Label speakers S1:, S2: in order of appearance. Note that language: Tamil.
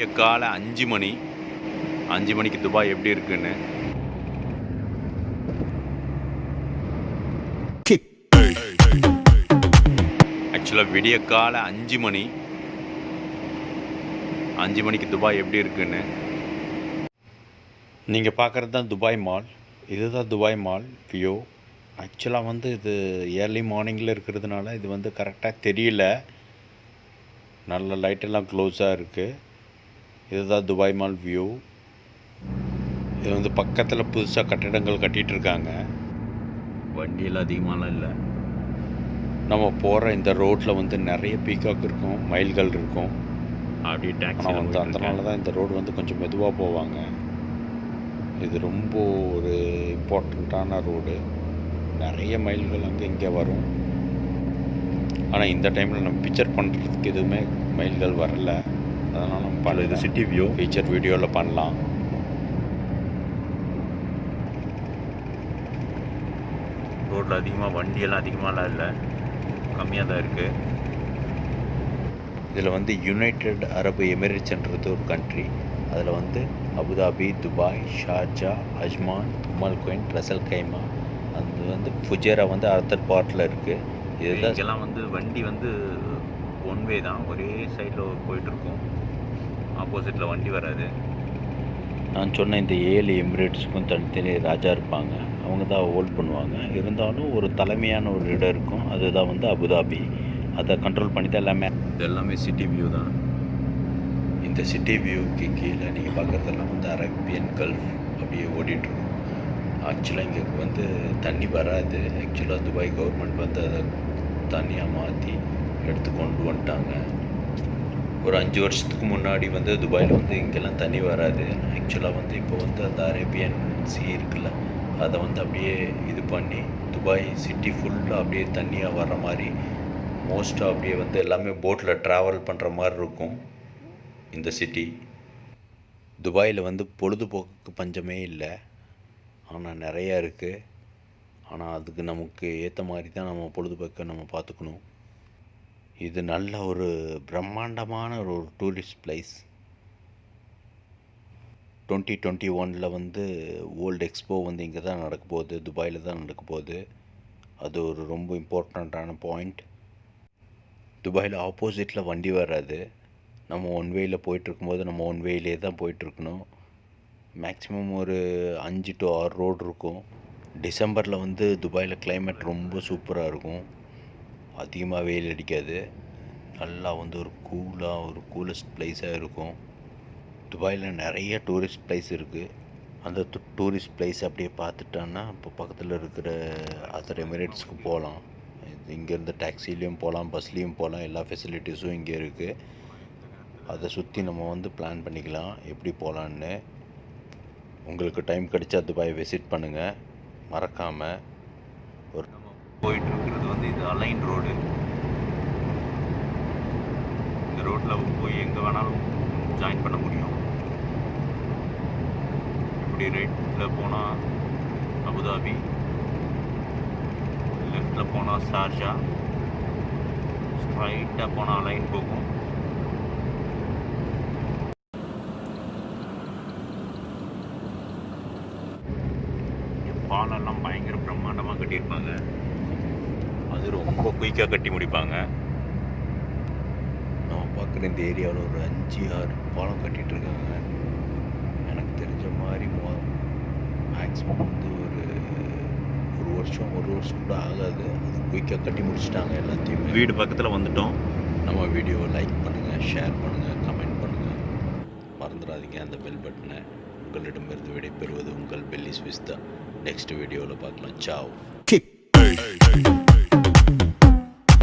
S1: காலை 5 மணி 5 மணிக்கு துபாய் எப்படி இருக்குன்னு ஆக்சுவலாக விடிய காலை 5 மணி 5 மணிக்கு துபாய் எப்படி இருக்குன்னு நீங்கள் பார்க்குறது தான் துபாய் மால். இதுதான் துபாய் மால் வியூ. ஆக்சுவலாக வந்து இது ஏர்லி மார்னிங்கில் இருக்கிறதுனால இது வந்து கரெக்டாக தெரியல. நல்ல லைட்டெல்லாம் க்ளோஸாக இருக்குது. இதுதான் துபாய் மால் வியூ. இது வந்து பக்கத்தில் புதுசாக கட்டிடங்கள் கட்டிகிட்டு இருக்காங்க. வண்டியெல்லாம் அதிகமாகலாம் இல்லை. நம்ம போகிற இந்த ரோட்டில் வந்து நிறைய பீகாக் இருக்கும், மயில்கள் இருக்கும். அப்படியே டாக்ஸி வந்து அதனால தான் இந்த ரோடு வந்து கொஞ்சம் மெதுவாக போவாங்க. இது ரொம்ப ஒரு இம்பார்ட்டண்ட்டான ரோடு. நிறைய மயில்கள் அங்கே இங்கே வரும். ஆனால் இந்த டைமில் நம்ம பிக்சர் பண்ணுறதுக்கு எதுவுமே மயில்கள் வரல. அதனால் நம்ம பண்ணல. இது சிட்டி வியூ ஃபீச்சர் வீடியோவில் பண்ணலாம். ரோட்டில் அதிகமாக வண்டியெல்லாம் அதிகமாகலாம் இல்லை, கம்மியாக தான் இருக்குது. இதில் வந்து யுனைடெட் அரபு எமிரேட்ஸ்ன்றது ஒரு கண்ட்ரி. அதில் வந்து Abu Dhabi, Dubai, Sharjah, Ajman, Umm Al Quwain, Ras Al Khaimah, அது வந்து ஃபுஜேரா வந்து அதர் பார்ட்டில் இருக்குது. இதெல்லாம் வந்து வண்டி வந்து ஒன் வே தான், ஒரே சைடில் போயிட்டுருக்கும். ஆப்போசிட்டில் வண்டி வராது. நான் சொன்ன இந்த 7 எமிரேட்ஸுக்கும் தனித்தனி ராஜா இருப்பாங்க. அவங்க தான் ஹோல்ட் பண்ணுவாங்க. இருந்தாலும் ஒரு தலைமையான ஒரு இடம் இருக்கும், அதுதான் வந்து அபுதாபி. அதை கண்ட்ரோல் பண்ணி தான் இது எல்லாமே சிட்டி வியூ தான். இந்த சிட்டி வியூக்கு கீழே நீங்கள் பார்க்குறதெல்லாம் வந்து அரேபியன் கல்ஃப் அப்படியே ஓடிட்டுருக்கும். ஆக்சுவலாக இங்கே வந்து தண்ணி வராது. ஆக்சுவலாக துபாய் கவர்மெண்ட் வந்து அதை தண்ணியாக மாற்றி எடுத்து கொண்டு வந்துட்டாங்க. ஒரு 5 வருஷத்துக்கு முன்னாடி வந்து துபாயில் வந்து இங்கெல்லாம் தண்ணி வராது. ஆக்சுவலாக வந்து இப்போ வந்து அந்த அரேபியன் சீ இருக்குல்ல, அதை வந்து அப்படியே இது பண்ணி துபாய் சிட்டி ஃபுல்லாக அப்படியே தண்ணியாக வர்ற மாதிரி, மோஸ்ட்டாக அப்படியே வந்து எல்லாமே போட்டில் ட்ராவல் பண்ணுற மாதிரி இருக்கும் இந்த சிட்டி. துபாயில் வந்து பொழுதுபோக்குக்கு பஞ்சமே இல்லை, ஆனால் நிறையா இருக்குது. ஆனால் அதுக்கு நமக்கு ஏற்ற மாதிரி தான் நம்ம பொழுதுபோக்கை நம்ம பார்த்துக்கணும். இது நல்ல ஒரு பிரம்மாண்டமான ஒரு டூரிஸ்ட் பிளேஸ். 2021 வந்து வேர்ல்டு எக்ஸ்போ வந்து இங்கே தான் நடக்க போகுது, துபாயில் தான் நடக்க போகுது. அது ஒரு ரொம்ப இம்பார்ட்டண்ட்டான பாயிண்ட். துபாயில் ஆப்போசிட்டில் வண்டி வராது. நம்ம ஒன் வேயில் போயிட்டுருக்கும்போது நம்ம ஒன் வேயிலே தான் போயிட்டுருக்கணும். மேக்ஸிமம் ஒரு 5 to 6 ரோடு இருக்கும். டிசம்பரில் வந்து துபாயில் கிளைமேட் ரொம்ப சூப்பராக இருக்கும். அதிகமாக வெயில் அடிக்காது. நல்லா வந்து ஒரு கூலஸ்ட் பிளேஸாக இருக்கும். துபாயில் நிறைய டூரிஸ்ட் பிளேஸ் இருக்குது. அந்த டூரிஸ்ட் பிளேஸ் அப்படியே பார்த்துட்டோன்னா இப்போ பக்கத்தில் இருக்கிற அதர் எமிரேட்ஸ்க்கு போகலாம். இங்கேருந்து டாக்ஸிலையும் போகலாம், பஸ்லேயும் போகலாம். எல்லா ஃபெசிலிட்டிஸும் இங்கே இருக்குது. அதை சுற்றி நம்ம வந்து பிளான் பண்ணிக்கலாம் எப்படி போகலான்னு. உங்களுக்கு டைம் கிடைச்சா துபாய் விசிட் பண்ணுங்கள், மறக்காமல். ஒரு நம்ம போயிட்டுருக்கிறது வந்து இது அலைன் ரோடு. இந்த ரோட்டில் போய் எங்கே வேணாலும் ஜாயின் பண்ண முடியும். இப்படி ரைட்டில் போனால் அபுதாபி, லெஃப்டில் போனால் ஷார்ஜா, ஸ்ட்ரைட்டாக போனால் அலைன் போகும். பாலெல்லாம் பயங்கர பிரம்மாண்டமாக கட்டியிருப்பாங்க. அது ரொம்ப குயிக்காக கட்டி முடிப்பாங்க. நான் பார்க்குற இந்த ஏரியாவில் ஒரு 5-6 பாலம் கட்டிகிட்ருக்காங்க. எனக்கு தெரிஞ்ச மாதிரி மேக்ஸிமம் வந்து ஒரு வருஷம் கூட ஆகாது. அது குயிக்காக கட்டி முடிச்சிட்டாங்க எல்லாத்தையும். வீடு பக்கத்தில் வந்துட்டோம். நம்ம வீடியோவை லைக் பண்ணுங்கள், ஷேர் பண்ணுங்கள், கமெண்ட் பண்ணுங்கள். மறந்துடாதீங்க அந்த பெல் பட்டனை. உங்களிடமிருந்து விடைபெறுவது உங்கள் பெல்லிஸ் விஸ்தா. நெக்ஸ்ட் வீடியோவில் பார்க்கலாம். சாவ்.